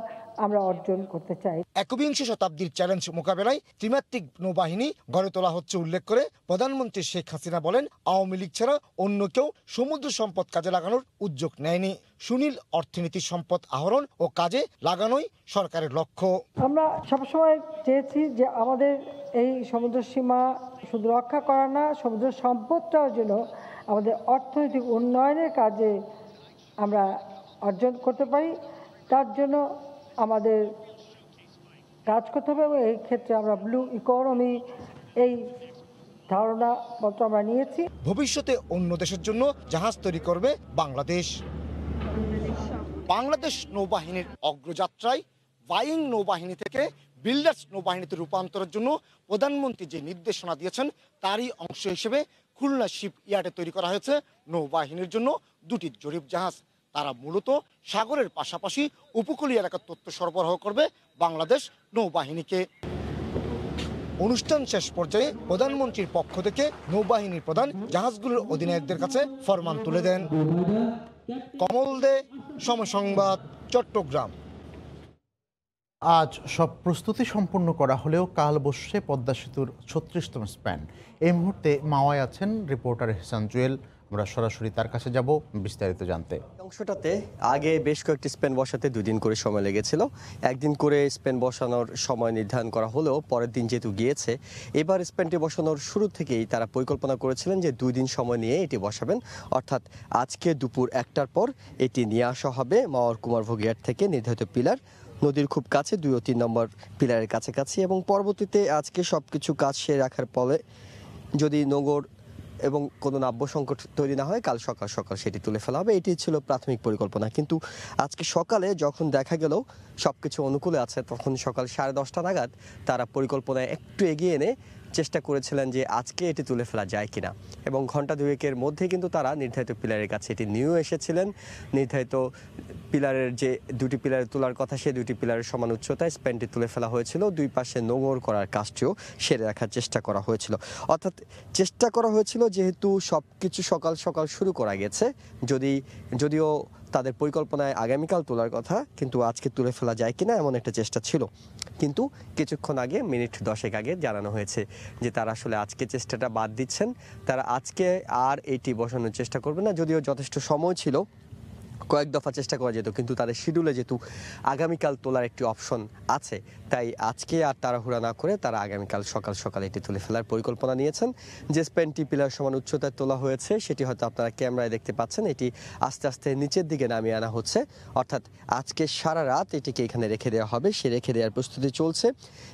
আমরা অর্জন করতে চাই। একবিংশ শতাব্দীর চ্যালেঞ্জ মোকাবেলায় ত্রিমাত্রিক নৌবাহিনী গড়ে তোলা হচ্ছে উল্লেখ করে প্রধানমন্ত্রী শেখ হাসিনা বলেন, আওয়ামী লীগ ছাড়া অন্য কেউ সমুদ্র সম্পদ কাজে লাগানোর উদ্যোগ নেয়নি। সুনীল অর্থনীতির সম্পদ আহরণ ও কাজে লাগানোই সরকারের লক্ষ্য। আমরা সবসময় চেয়েছি যে আমাদের এই সমুদ্র সীমা শুধু রক্ষা করা না, সমুদ্র সম্পদটাও যেন আমাদের অর্থনৈতিক উন্নয়নের কাজে আমরা অর্জন করতে পারি। তার জন্য আমাদের কাজ করতে হবে এবং এই ক্ষেত্রে আমরা ব্লু ইকোনমি এই ধারণা আমরা নিয়েছি। ভবিষ্যতে অন্য দেশের জন্য জাহাজ তৈরি করবে বাংলাদেশ। বাংলাদেশ নৌবাহিনীর অগ্রযাত্রায় বাইং নৌবাহিনী থেকে বিল্ডার্স নৌবাহিনীতে রূপান্তরের জন্য প্রধানমন্ত্রী যে নির্দেশনা দিয়েছেন, তারই অংশ হিসেবে খুলনা শিপ ইয়ার্ডে তৈরি করা হয়েছে নৌবাহিনীর জন্য 2টি জরিপ জাহাজ। তারা মূলত সাগরের পাশাপাশি উপকূলীয় এলাকার তথ্য সরবরাহ করবে বাংলাদেশ নৌবাহিনীকে। অনুষ্ঠান শেষ পর্যায়ে প্রধানমন্ত্রীর পক্ষ থেকে নৌবাহিনীর প্রধান জাহাজগুলোর অধিনায়কদের কাছে ফরমান তুলে দেন। কমল দে, সময় সংবাদ, চট্টগ্রাম। আজ সব প্রস্তুতি সম্পন্ন করা হলেও কাল বসছে পদ্মা সেতুর 36তম স্প্যান। এই মুহূর্তে মাওয়ায় আছেন রিপোর্টার হেসান জুয়েল। আমরা সরাসরি তার কাছে যাব বিস্তারিত জানতে। অংশটাতে আগে বেশ কয়েকটি স্পেন বসাতে 2 দিন করে সময় লেগেছিল। একদিন করে স্পেন বসানোর সময় নির্ধারণ করা হলেও পরের দিন যেহেতু গিয়েছে, এবার স্পেনটি বসানোর শুরু থেকেই তারা পরিকল্পনা করেছিলেন যে 2 দিন সময় নিয়ে এটি বসাবেন। অর্থাৎ আজকে দুপুর 1টার পর এটি নিয়ে আসা হবে মাওয়ার কুমারভোগিয়ার থেকে নির্ধারিত পিলার, নদীর খুব কাছে 2 ও 3 নম্বর পিলারের কাছাকাছি, এবং পরবর্তীতে আজকে সব কিছু কাজ সেরে রাখার ফলে যদি নগর এবং কোনো নাব্য সংকট তৈরি না হয়, কাল সকাল সকাল সেটি তুলে ফেলা হবে। এটি ছিল প্রাথমিক পরিকল্পনা। কিন্তু আজকে সকালে যখন দেখা গেল সব কিছু অনুকূলে আছে, তখন সকাল 10:30 নাগাদ তারা পরিকল্পনায় একটু এগিয়ে এনে চেষ্টা করেছিলেন যে আজকে এটি তুলে ফেলা যায় কিনা, এবং ঘন্টা 2-এর মধ্যে কিন্তু তারা নির্ধারিত পিলারের কাছে এটি নিয়েও এসেছিলেন। নির্ধারিত পিলারের যে 2টি পিলার তোলার কথা, সেই 2টি পিলারের সমান উচ্চতায় স্প্যানটি তুলে ফেলা হয়েছিল। 2 পাশে নোঙর করার কাজটিও সেরে রাখার চেষ্টা করা হয়েছিল। অর্থাৎ চেষ্টা করা হয়েছিল, যেহেতু সব কিছু সকাল সকাল শুরু করা গেছে, যদিও তাদের পরিকল্পনায় আগামীকাল তোলার কথা, কিন্তু আজকে তুলে ফেলা যায় কিনা এমন একটা চেষ্টা ছিল। কিন্তু কিছুক্ষণ আগে, মিনিট 10 আগে জানানো হয়েছে যে তারা আসলে আজকে চেষ্টাটা বাদ দিচ্ছেন, তারা আজকে আর এটি বসানোর চেষ্টা করবে না। যদিও যথেষ্ট সময় ছিল, কয়েক দফা চেষ্টা করা যেত, কিন্তু তাদের শিডিউলে যেহেতু আগামীকাল তোলার একটি অপশন আছে, তাই আজকে আর তাড়াহুড়া না করে তারা আগামীকাল সকাল সকাল এটি তুলে ফেলার পরিকল্পনা নিয়েছেন। যে স্প্যানটি পিলার সমান উচ্চতায় তোলা হয়েছে সেটি হয়তো আপনারা ক্যামেরায় দেখতে পাচ্ছেন, এটি আস্তে আস্তে নিচের দিকে নামিয়ে আনা হচ্ছে, অর্থাৎ আজকে সারা রাত এটিকে এখানে রেখে দেওয়া হবে। সে রেখে দেওয়ার প্রস্তুতি চলছে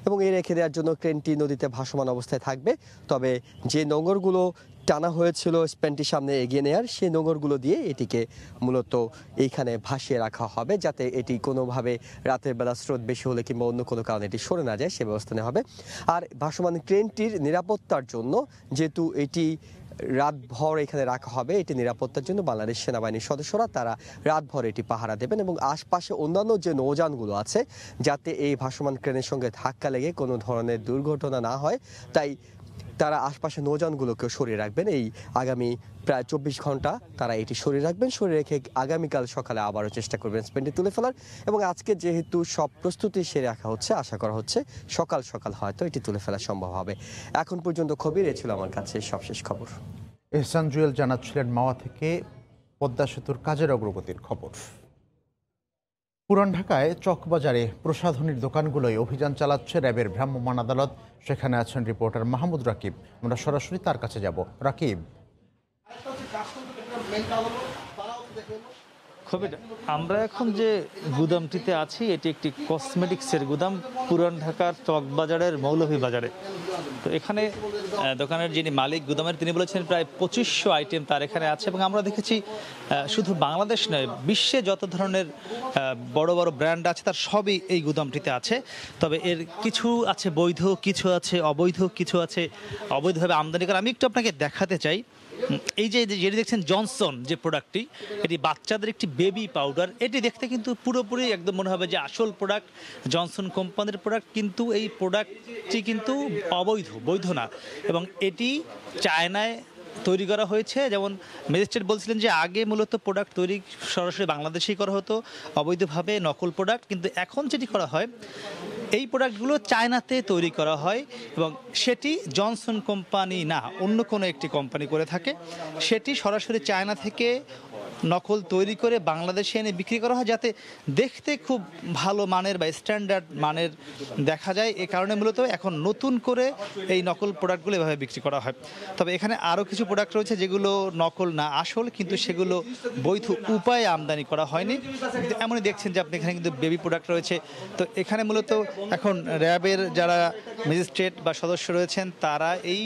এবং এই রেখে দেওয়ার জন্য ক্রেনটি নদীতে ভাসমান অবস্থায় থাকবে। তবে যে নোঙরগুলো টানা হয়েছিল স্প্যানটির সামনে এগিয়ে নেয়ার, সেই নোঙরগুলো দিয়ে এটিকে মূলত এইখানে ভাসিয়ে রাখা হবে, যাতে এটি কোনোভাবে রাতের বেলা স্রোত বেশি হলে কিংবা অন্য কোনো কারণে এটি সরে না যায়, সে ব্যবস্থা নেওয়া হবে। আর ভাসমান ক্রেনটির নিরাপত্তার জন্য, যেহেতু এটি রাতভর এখানে রাখা হবে, এটি নিরাপত্তার জন্য বাংলাদেশ সেনাবাহিনীর সদস্যরা তারা রাতভর এটি পাহারা দেবেন এবং আশপাশে অন্যান্য যে নৌযানগুলো আছে, যাতে এই ভাসমান ক্রেনের সঙ্গে ধাক্কা লেগে কোনো ধরনের দুর্ঘটনা না হয়, তাই তারা আশপাশে নৌযানগুলোকেও সরিয়ে রাখবেন। এই আগামী প্রায় 24 ঘন্টা তারা এটি সরিয়ে রাখবেন, সরিয়ে রেখে আগামীকাল সকালে আবারও চেষ্টা করবেন স্প্যানটি তুলে ফেলার। এবং আজকে যেহেতু সব প্রস্তুতি সেরে রাখা হচ্ছে, আশা করা হচ্ছে সকাল সকাল হয়তো এটি তুলে ফেলা সম্ভব হবে। এখন পর্যন্ত খবর এ ছিল আমার কাছে সবশেষ খবর। এহসান জুয়েল জানাচ্ছিলেন মাওয়া থেকে পদ্মা সেতুর কাজের অগ্রগতির খবর। পুরান ঢাকায় চকবাজারে প্রসাধনীর দোকানগুলোয় অভিযান চালাচ্ছে র্যাবের ভ্রাম্যমাণ আদালত। সেখানে আছেন রিপোর্টার মাহমুদ রাকিব, আমরা সরাসরি তার কাছে যাব। রাকিব, আমরা এখন যে গুদামটিতে আছি এটি একটি কসমেটিক্সের গুদাম, পুরান ঢাকার চকবাজারের মৌলভীবাজারে। তো এখানে দোকানের যিনি মালিক গুদামের, তিনি বলেছেন প্রায় 2500 আইটেম তার এখানে আছে। এবং আমরা দেখেছি শুধু বাংলাদেশ নয়, বিশ্বে যত ধরনের বড় বড় ব্র্যান্ড আছে তার সবই এই গুদামটিতে আছে। তবে এর কিছু আছে বৈধ, কিছু আছে অবৈধ, কিছু আছে অবৈধভাবে আমদানি করা। আমি একটু আপনাকে দেখাতে চাই। এই যে যেটি দেখছেন জনসন যে প্রোডাক্টটি, এটি বাচ্চাদের একটি বেবি পাউডার। এটি দেখতে কিন্তু পুরোপুরি একদম মনে হবে যে আসল প্রোডাক্ট, জনসন কোম্পানির প্রোডাক্ট, কিন্তু এই প্রোডাক্টটি কিন্তু বৈধ না এবং এটি চায়নায় তৈরি করা হয়েছে। যেমন ম্যাজিস্ট্রেট বলছিলেন যে আগে মূলত প্রোডাক্ট তৈরি সরাসরি বাংলাদেশেই করা হতো অবৈধভাবে, নকল প্রোডাক্ট, কিন্তু এখন যেটি করা হয় এই প্রোডাক্টগুলো চায়নাতে তৈরি করা হয় এবং সেটি জনসন কোম্পানি না, অন্য কোনো একটি কোম্পানি করে থাকে। সেটি সরাসরি চায়না থেকে নকল তৈরি করে বাংলাদেশে এনে বিক্রি করা হয়, যাতে দেখতে খুব ভালো মানের বা স্ট্যান্ডার্ড মানের দেখা যায়। এ কারণে মূলত এখন নতুন করে এই নকল প্রোডাক্টগুলো এভাবে বিক্রি করা হয়। তবে এখানে আরও কিছু প্রোডাক্ট রয়েছে যেগুলো নকল না, আসল, কিন্তু সেগুলো বৈধ উপায়ে আমদানি করা হয়নি। এমনই দেখছেন যে আপনি এখানে কিন্তু বেবি প্রোডাক্ট রয়েছে। তো এখানে মূলত এখন র্যাবের যারা ম্যাজিস্ট্রেট বা সদস্য রয়েছেন তারা এই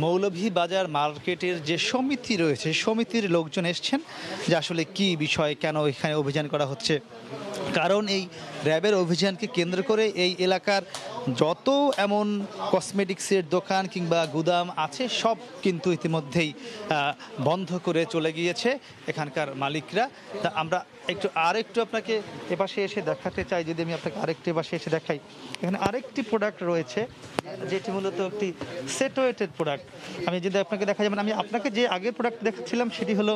মৌলভীবাজার মার্কেটের যে সমিতি রয়েছে, সমিতির লোকজন এসছেন যে আসলে কি বিষয়, কেন এখানে অভিযান করা হচ্ছে। কারণ এই র্যাবের অভিযানকে কেন্দ্র করে এই এলাকার যত এমন কসমেটিক্সের দোকান কিংবা গুদাম আছে সব কিন্তু ইতিমধ্যেই বন্ধ করে চলে গিয়েছে এখানকার মালিকরা। তা আমরা আরেকটু আপনাকে এপাশে এসে দেখাতে চাই। যদি আমি আপনাকে আরেকটু এপাশে এসে দেখাই, এখানে আরেকটি প্রোডাক্ট রয়েছে যেটি মূলত একটি সেটোয়েটেড প্রোডাক্ট। আমি যদি আপনাকে দেখা যাবে, আমি আপনাকে যে আগের প্রোডাক্ট দেখাচ্ছিলাম সেটি হলো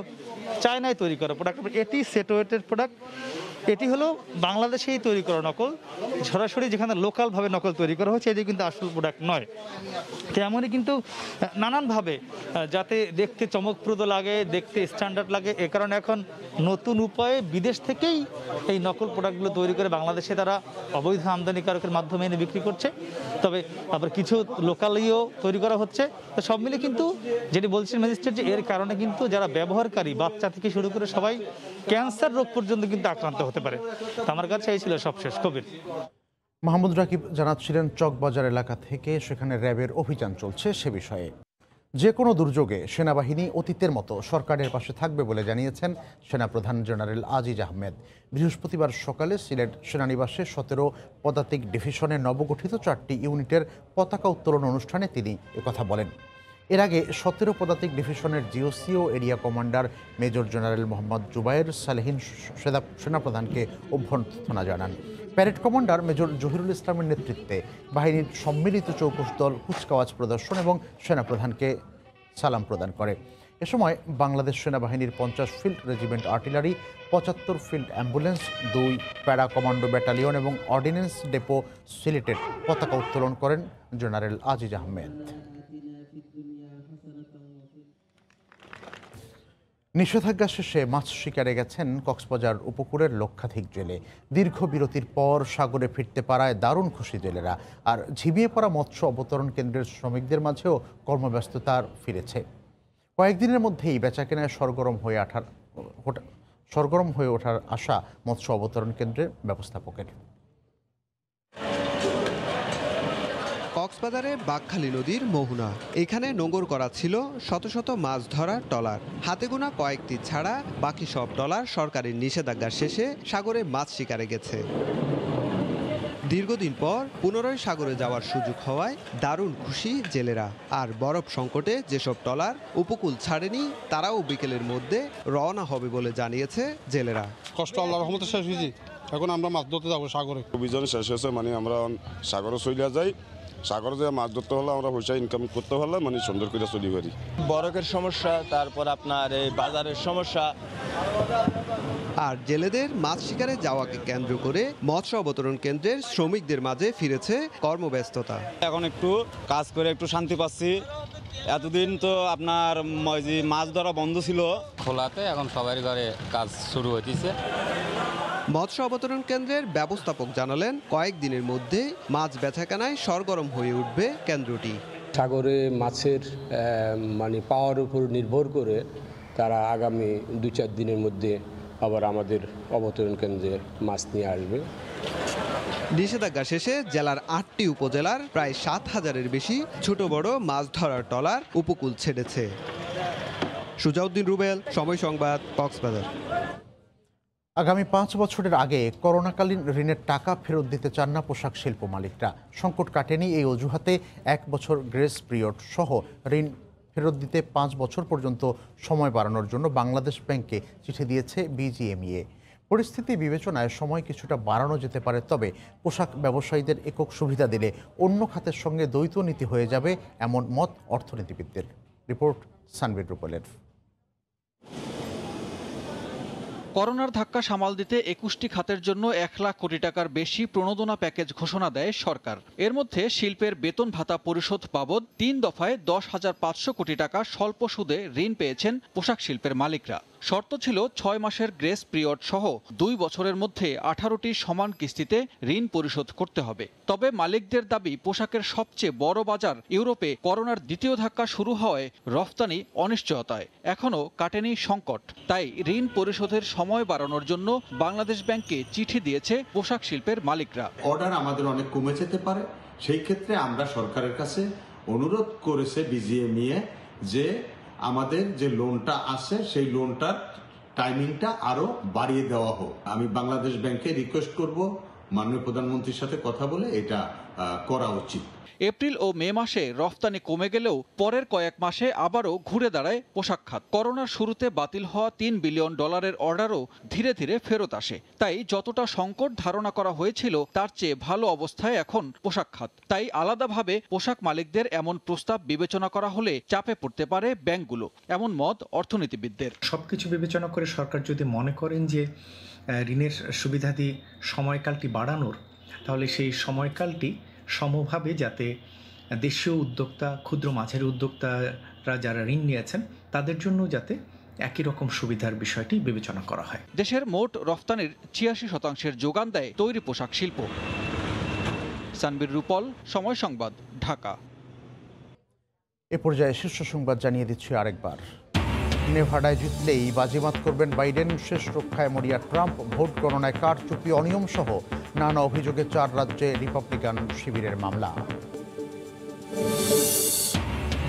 চায়নায় তৈরি করা প্রোডাক্ট, এটি সেটোয়েটেড প্রোডাক্ট। এটি হলো বাংলাদেশেই তৈরি করা নকল, সরাসরি যেখানে লোকালভাবে নকল তৈরি করা হচ্ছে, এটি কিন্তু আসল প্রোডাক্ট নয়। তেমনই কিন্তু নানানভাবে যাতে দেখতে চমকপ্রদ লাগে, দেখতে স্ট্যান্ডার্ড লাগে, এ কারণে এখন নতুন উপায়ে বিদেশ থেকেই এই নকল প্রোডাক্টগুলো তৈরি করে বাংলাদেশে তারা অবৈধ আমদানিকারকের মাধ্যমে এনে বিক্রি করছে। তবে আবার কিছু লোকালিও তৈরি করা হচ্ছে। তো সব মিলে কিন্তু যেটি বলছেন ম্যাজিস্ট্রেট, যে এর কারণে কিন্তু যারা ব্যবহারকারী, বাচ্চা থেকে শুরু করে সবাই ক্যান্সার রোগ পর্যন্ত কিন্তু আক্রান্ত হতে পারে। তো আমার কাছে এই ছিল সবশেষ খবর। মাহমুদ রাকিব জানাচ্ছিলেন চকবাজার এলাকা থেকে, সেখানে র্যাবের অভিযান চলছে সে বিষয়ে। যে কোনো দুর্যোগে সেনাবাহিনী অতীতের মতো সরকারের পাশে থাকবে বলে জানিয়েছেন সেনাপ্রধান জেনারেল আজিজ আহমেদ। বৃহস্পতিবার সকালে সিলেট সেনানিবাসে 17 পদাতিক ডিভিশনের নবগঠিত 4টি ইউনিটের পতাকা উত্তোলন অনুষ্ঠানে তিনি একথা বলেন। এর আগে 17 পদাতিক ডিভিশনের জিওসি ও area commander major general Mohammad Zubayer Salehin সেনাপ্রধানকে অভ্যর্থনা জানান। প্যারেড কমান্ডার মেজর জহিরুল ইসলামের নেতৃত্বে বাহিনীর সম্মিলিত চৌকস দল কুচকাওয়াজ প্রদর্শন এবং সেনাপ্রধানকে সালাম প্রদান করে। এ সময় বাংলাদেশ সেনাবাহিনীর 50 field regiment artillery, 75 field ambulance, 2 para commando battalion এবং অর্ডিন্যান্স ডেপো সিলেটের পতাকা উত্তোলন করেন জেনারেল আজিজ আহমেদ। নিষেধাজ্ঞা শেষে মাছ শিকারে গেছেন কক্সবাজার উপকূলের লক্ষাধিক জেলে। দীর্ঘ বিরতির পর সাগরে ফিরতে পারায় দারুণ খুশি জেলেরা। আর ঝিমিয়ে পড়া মৎস্য অবতরণ কেন্দ্রের শ্রমিকদের মাঝেও কর্মব্যস্ততার ফিরেছে। কয়েকদিনের মধ্যেই বেচাকেনায় সরগরম হয়ে ওঠার আশা মৎস্য অবতরণ কেন্দ্রের ব্যবস্থাপকের। কক্সবাজারের বাঁকখালী নদীর মোহনা, এখানে নোঙর করা ছিল শত শত মাছ ধরার ট্রলার। হাতে গোনা কয়েকটি ছাড়া বাকি সব ট্রলার সরকারের নিষেধাজ্ঞা শেষে সাগরে মাছ শিকারে গেছে। দীর্ঘদিন পর পুনরায় সাগরে যাওয়ার সুযোগ হওয়ায় দারুণ খুশি জেলেরা। আর বরফ সংকটে যেসব ট্রলার উপকূল ছাড়েনি তারাও বিকেলের মধ্যে রওনা হবে বলে জানিয়েছে জেলেরা। কষ্ট আল্লাহর রহমতে শেষ হয়েছে, এখন আমরা মাছ ধরতে যাবো সাগরে। অভিযান শেষ হয়েছে, মানে আমরা সাগরে চলে যাই। সাগরে যে মাছ ধরতে হলে আমরা পয়সা ইনকাম করতে পারলে মানে সুন্দর করে চলি পারি। বরফের সমস্যা, তারপর আপনার এই বাজারের সমস্যা। আর জেলেদের মাছ শিকারে যাওয়াকে কেন্দ্র করে মৎস্য অবতরণ কেন্দ্রের শ্রমিকদের মাঝে ফিরেছে কর্মব্যস্ততা। এখন একটু কাজ করে একটু শান্তি পাচ্ছি। এতদিন তো আপনার মাছ ধরা বন্ধ ছিল, খোলাতে এখন সবার ঘরে কাজ শুরু হয়েছে। মৎস্য অবতরণ কেন্দ্রের ব্যবস্থাপক জানালেন কয়েকদিনের মধ্যে মাছ বেচাকেনায় সরগরম হয়ে উঠবে কেন্দ্রটি। সাগরে মাছের মানে পাওয়ার উপর নির্ভর করে তারা আগামী 2-4 দিনের মধ্যে আবার আমাদের অবতরণ কেন্দ্রে মাছ নিয়ে আসবে। নিষেধাজ্ঞা শেষে জেলার 8টি উপজেলার প্রায় 7,000-এর বেশি ছোট বড় মাছ ধরার ট্রলার উপকূল ছেড়েছে। সুজাউদ্দিন রুবেল, সময় সংবাদ, কক্সবাজার। আগামী 5 বছরের আগে করোনাকালীন ঋণের টাকা ফেরত দিতে চান না পোশাক শিল্প মালিকরা। সংকট কাটেনি এই অজুহাতে 1 বছর গ্রেস পিরিয়ড সহ ঋণ ফেরত দিতে 5 বছর পর্যন্ত সময় বাড়ানোর জন্য বাংলাদেশ ব্যাংকে চিঠি দিয়েছে বিজিএমইএ। পরিস্থিতি বিবেচনায় সময় কিছুটা বাড়ানো যেতে পারে, তবে পোশাক ব্যবসায়ীদের একক সুবিধা দিলে অন্য খাতের সঙ্গে দ্বৈত নীতি হয়ে যাবে এমন মত অর্থনীতিবিদদের। রিপোর্ট সানবির রূপলের। করোনার ধাক্কা সামাল দিতে 21টি খাতের জন্য 1 লাখ কোটি টাকার বেশি প্রণোদনা প্যাকেজ ঘোষণা দেয় সরকার। এর মধ্যে শিল্পের বেতন ভাতা পরিশোধ বাবদ 3 দফায় 10,500 কোটি টাকা স্বল্প সুদে ঋণ পেয়েছেন পোশাক শিল্পের মালিকরা। শর্ত ছিল 6 মাসের গ্রেস পিরিয়ড সহ 2 বছরের মধ্যে 18টি সমান কিস্তিতে ঋণ পরিশোধ করতে হবে। তবে মালিকদের দাবি, পোশাকের সবচেয়ে বড় বাজার ইউরোপে করোনার দ্বিতীয় ধাক্কা শুরু হওয়ায় রফতানি অনিশ্চয়তায় এখনও কাটেনি সংকট। তাই ঋণ পরিশোধের সময় বাড়ানোর জন্য বাংলাদেশ ব্যাংকে চিঠি দিয়েছে পোশাক শিল্পের মালিকরা। অর্ডার আমাদের অনেক কমে যেতে পারে, সেই ক্ষেত্রে আমরা সরকারের কাছে অনুরোধ করেছে বিজিএমইএ যে আমাদের যে লোনটা আছে সেই লোনটার টাইমিংটা আরো বাড়িয়ে দেওয়া হোক। আমি বাংলাদেশ ব্যাংকে রিকোয়েস্ট করব মাননীয় প্রধানমন্ত্রীর সাথে কথা বলে এটা করা উচিত। এপ্রিল ও মে মাসে রফতানি কমে গেলেও পরের কয়েক মাসে আবারও ঘুরে দাঁড়ায় পোশাক খাত। করোনার শুরুতে বাতিল হওয়া $3 বিলিয়ন অর্ডারও ধীরে ধীরে ফেরত আসে। তাই যতটা সংকট ধারণা করা হয়েছিল তার চেয়ে ভালো অবস্থায় এখন পোশাক খাত। তাই আলাদাভাবে পোশাক মালিকদের এমন প্রস্তাব বিবেচনা করা হলে চাপে পড়তে পারে ব্যাংকগুলো, এমন মত অর্থনীতিবিদদের। সবকিছু বিবেচনা করে সরকার যদি মনে করেন যে ঋণের সুবিধাদি সময়কালটি বাড়ানোর, তাহলে সেই সময়কালটি সমভাবে যাতে দেশীয় উদ্যোক্তা, ক্ষুদ্র মাঝারি উদ্যোক্তারা যারা ঋণ নিয়েছেন তাদের জন্য যাতে একই রকম সুবিধার বিষয়টি বিবেচনা করা হয়। দেশের মোট রফতানির 86% যোগান দেয় তৈরি পোশাক শিল্প। সানবির রূপল, সময় সংবাদ, ঢাকা। এ পর্যায়ে শীর্ষ সংবাদ জানিয়ে দিচ্ছি আরেকবার। নেভাডায় জিতলেই বাজিমাত করবেন বাইডেন, শেষ রক্ষায় মরিয়া ট্রাম্প, ভোট গণনায় কারচুপি, অনিয়ম সহ নানা অভিযোগে 4 রাজ্যে রিপাবলিকান শিবিরের মামলা।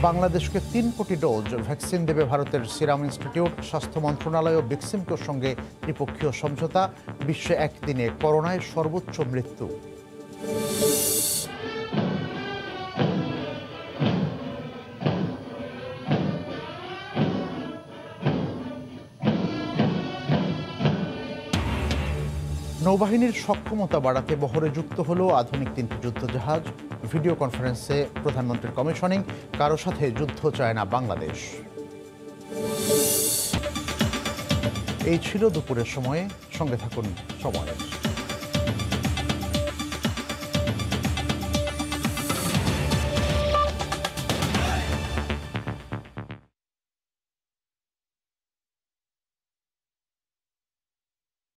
বাংলাদেশকে 3 কোটি ডোজ ভ্যাকসিন দেবে ভারতের সিরাম ইনস্টিটিউট। স্বাস্থ্য মন্ত্রণালয় ও বিক্সিমকোর সঙ্গে ত্রিপক্ষীয় সমঝোতা। বিশ্বে একদিনে করোনায় সর্বোচ্চ মৃত্যু। নৌবাহিনীর সক্ষমতা বাড়াতে বহরে যুক্ত হলো আধুনিক 3টি যুদ্ধজাহাজ। ভিডিও কনফারেন্সে প্রধানমন্ত্রীর কমিশনিং, কারো সাথে যুদ্ধ চায় না বাংলাদেশ। এই ছিল দুপুরের সময়ে, সঙ্গে থাকুন সময়।